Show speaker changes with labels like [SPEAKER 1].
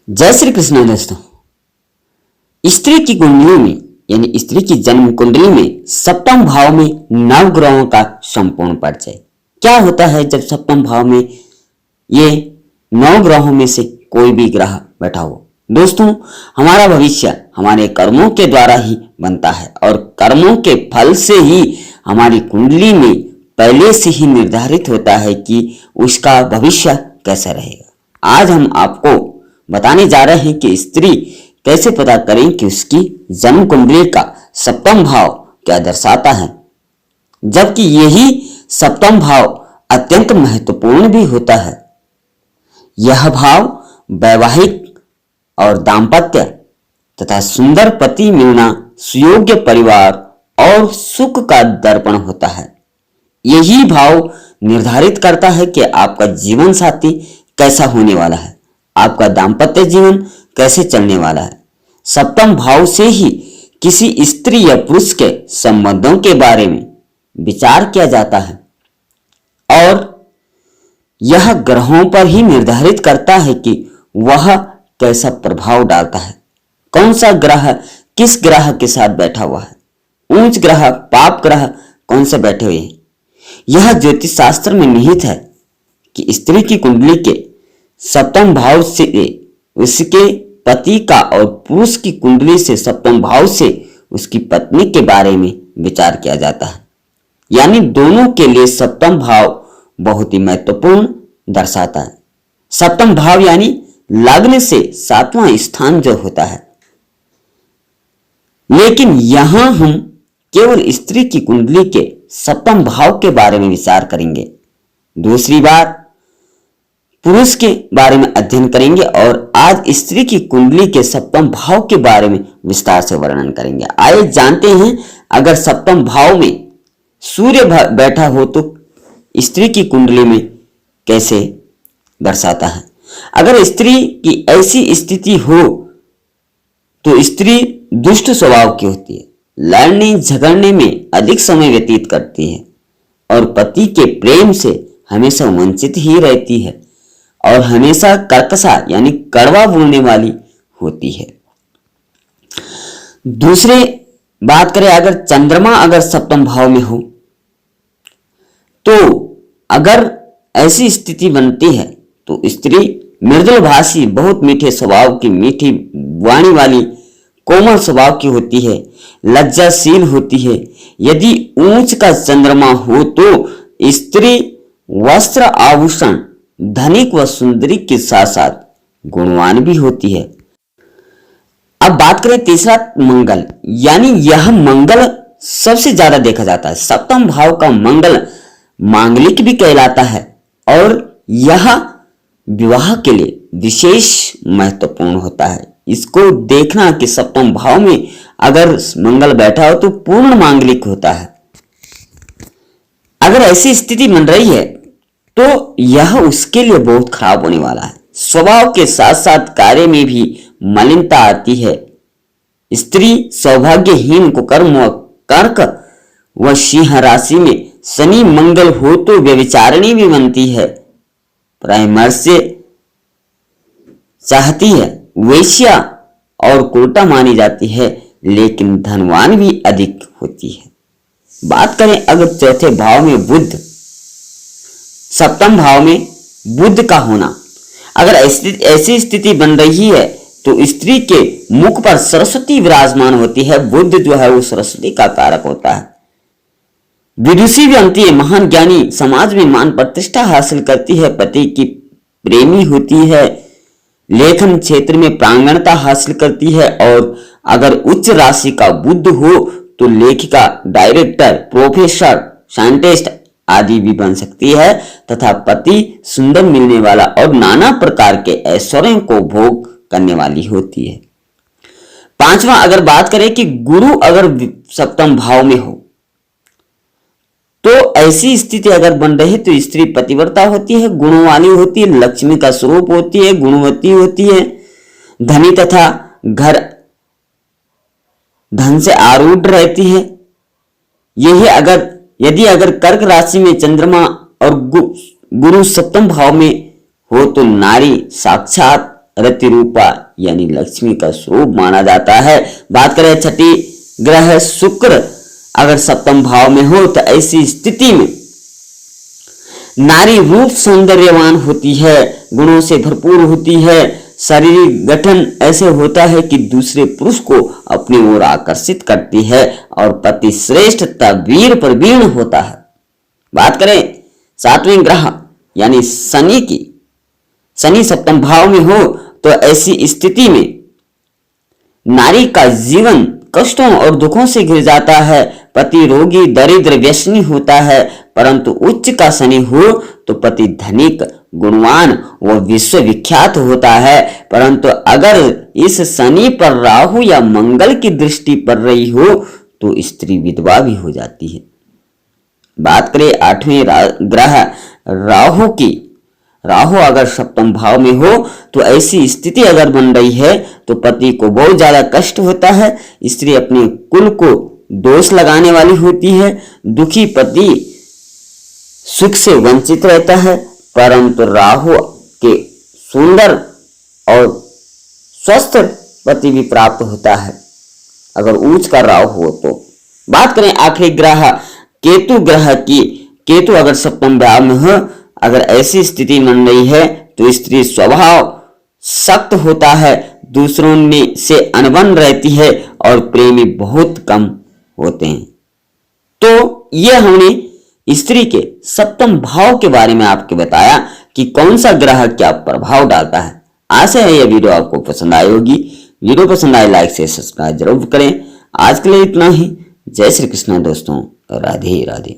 [SPEAKER 1] जय श्री कृष्ण दोस्तों। स्त्री की कुंडली में यानी स्त्री की जन्म कुंडली में सप्तम भाव में नव ग्रहों का संपूर्ण परिचय। क्या होता है जब सप्तम भाव में ये नौ ग्रहों में से कोई भी ग्रह बैठा हो? दोस्तों, हमारा भविष्य हमारे कर्मों के द्वारा ही बनता है और कर्मों के फल से ही हमारी कुंडली में पहले से ही निर्धारित होता है कि उसका भविष्य कैसा रहेगा। आज हम आपको बताने जा रहे हैं कि स्त्री कैसे पता करें कि उसकी जन्म कुंडली का सप्तम भाव क्या दर्शाता है, जबकि यही सप्तम भाव अत्यंत महत्वपूर्ण भी होता है। यह भाव वैवाहिक और दाम्पत्य तथा सुंदर पति मिलना, सुयोग्य परिवार और सुख का दर्पण होता है। यही भाव निर्धारित करता है कि आपका जीवन साथी कैसा होने वाला है, आपका दाम्पत्य जीवन कैसे चलने वाला है। सप्तम भाव से ही किसी स्त्री या पुरुष के संबंधों के बारे में विचार किया जाता है और यह ग्रहों पर ही निर्धारित करता है कि वह कैसा प्रभाव डालता है। कौन सा ग्रह किस ग्रह के साथ बैठा हुआ है, उच्च ग्रह पाप ग्रह कौन से बैठे हुए हैं। यह ज्योतिष शास्त्र में निहित है कि स्त्री की कुंडली के सप्तम भाव से उसके पति का और पुरुष की कुंडली से सप्तम भाव से उसकी पत्नी के बारे में विचार किया जाता है। यानी दोनों के लिए सप्तम भाव बहुत ही महत्वपूर्ण दर्शाता है। सप्तम भाव यानी लग्न से सातवां स्थान जो होता है। लेकिन यहां हम केवल स्त्री की कुंडली के सप्तम भाव के बारे में विचार करेंगे। दूसरी बार पुरुष के बारे में अध्ययन करेंगे और आज स्त्री की कुंडली के सप्तम भाव के बारे में विस्तार से वर्णन करेंगे। आइए जानते हैं, अगर सप्तम भाव में सूर्य बैठा हो तो स्त्री की कुंडली में कैसे दर्शाता है। अगर स्त्री की ऐसी स्थिति हो तो स्त्री दुष्ट स्वभाव की होती है, लड़ने झगड़ने में अधिक समय व्यतीत करती है और पति के प्रेम से हमेशा वंचित ही रहती है और हमेशा कर्कशा यानी कड़वा बोलने वाली होती है। दूसरे बात करें, अगर चंद्रमा अगर सप्तम भाव में हो तो अगर ऐसी स्थिति बनती है तो स्त्री मृदुल भाषी, बहुत मीठे स्वभाव की, मीठी वाणी वाली, कोमल स्वभाव की होती है, लज्जाशील होती है। यदि ऊंच का चंद्रमा हो तो स्त्री वस्त्र आभूषण धनिक व सुंदरी के साथ साथ गुणवान भी होती है। अब बात करें तीसरा मंगल, यानी यह मंगल सबसे ज्यादा देखा जाता है। सप्तम भाव का मंगल मांगलिक भी कहलाता है और यह विवाह के लिए विशेष महत्वपूर्ण होता है। इसको देखना कि सप्तम भाव में अगर मंगल बैठा हो तो पूर्ण मांगलिक होता है। अगर ऐसी स्थिति बन रही है तो यह उसके लिए बहुत खराब होने वाला है। स्वभाव के साथ साथ कार्य में भी मलिनता आती है। स्त्री सौभाग्यहीन को कर्म व कर्क व सिंह राशि में शनि मंगल हो तो व्यभिचारिणी भी बनती है, परामर्श चाहती है, वेश्या और कुलटा मानी जाती है, लेकिन धनवान भी अधिक होती है। बात करें अगर चौथे भाव में बुध, सप्तम भाव में बुध का होना, अगर ऐसी स्थिति बन रही है तो स्त्री के मुख पर सरस्वती विराजमान होती है। बुध जो है वो सरस्वती का कारक होता है। विदुषी बनती है, महान ज्ञानी, समाज में मान प्रतिष्ठा हासिल करती है, पति की प्रेमी होती है, लेखन क्षेत्र में प्रांगणता हासिल करती है और अगर उच्च राशि का बुध हो तो लेखिका, डायरेक्टर, प्रोफेसर, साइंटिस्ट आदि भी बन सकती है तथा पति सुंदर मिलने वाला और नाना प्रकार के ऐश्वर्यों को भोग करने वाली होती है। पांचवा, अगर बात करें कि गुरु अगर सप्तम भाव में हो तो ऐसी स्थिति अगर बन रही है तो स्त्री पतिव्रता होती है, गुणों वाली होती है, लक्ष्मी का स्वरूप होती है, गुणवती होती है, धनी तथा घर धन से आरूढ़ रहती है। यदि अगर कर्क राशि में चंद्रमा और गुरु सप्तम भाव में हो तो नारी साक्षात रति रूपा यानी लक्ष्मी का स्वरूप माना जाता है। बात करें छठी ग्रह शुक्र अगर सप्तम भाव में हो तो ऐसी स्थिति में नारी रूप सौंदर्यवान होती है, गुणों से भरपूर होती है, शारीरिक गठन ऐसे होता है कि दूसरे पुरुष को अपनी ओर आकर्षित करती है और पति श्रेष्ठ तथा वीर प्रवीण होता है। बात करें सातवें ग्रह यानी शनि की, शनि सप्तम भाव में हो तो ऐसी स्थिति में नारी का जीवन कष्टों और दुखों से घिर जाता है। पति रोगी दरिद्र व्यसनी होता है, परंतु उच्च का शनि हो तो पति धनिक गुणवान व विश्वविख्यात होता है। परंतु अगर इस शनि पर राहु या मंगल की दृष्टि पड़ रही हो तो स्त्री विधवा भी हो जाती है। बात करें आठवें ग्रह राहु की, राहु अगर सप्तम भाव में हो तो ऐसी स्थिति अगर बन रही है तो पति को बहुत ज्यादा कष्ट होता है, स्त्री अपने कुल को दोष लगाने वाली होती है, दुखी पति सुख से वंचित रहता है। परंतु राहु के सुंदर और स्वस्थ पति भी प्राप्त होता है अगर उच्च का राहु हो तो। बात करें आखिरी ग्रह केतु ग्रह की, केतु अगर सप्तम भाव में हो अगर ऐसी स्थिति बन रही है तो स्त्री स्वभाव सख्त होता है, दूसरों में से अनबन रहती है और प्रेमी बहुत कम होते हैं। तो ये हमने स्त्री के सप्तम भाव के बारे में आपको बताया कि कौन सा ग्रह क्या प्रभाव डालता है। आशा है यह वीडियो आपको पसंद आई होगी। वीडियो पसंद आए लाइक से सब्सक्राइब जरूर करें। आज के लिए इतना ही। जय श्री कृष्ण दोस्तों, राधे राधे।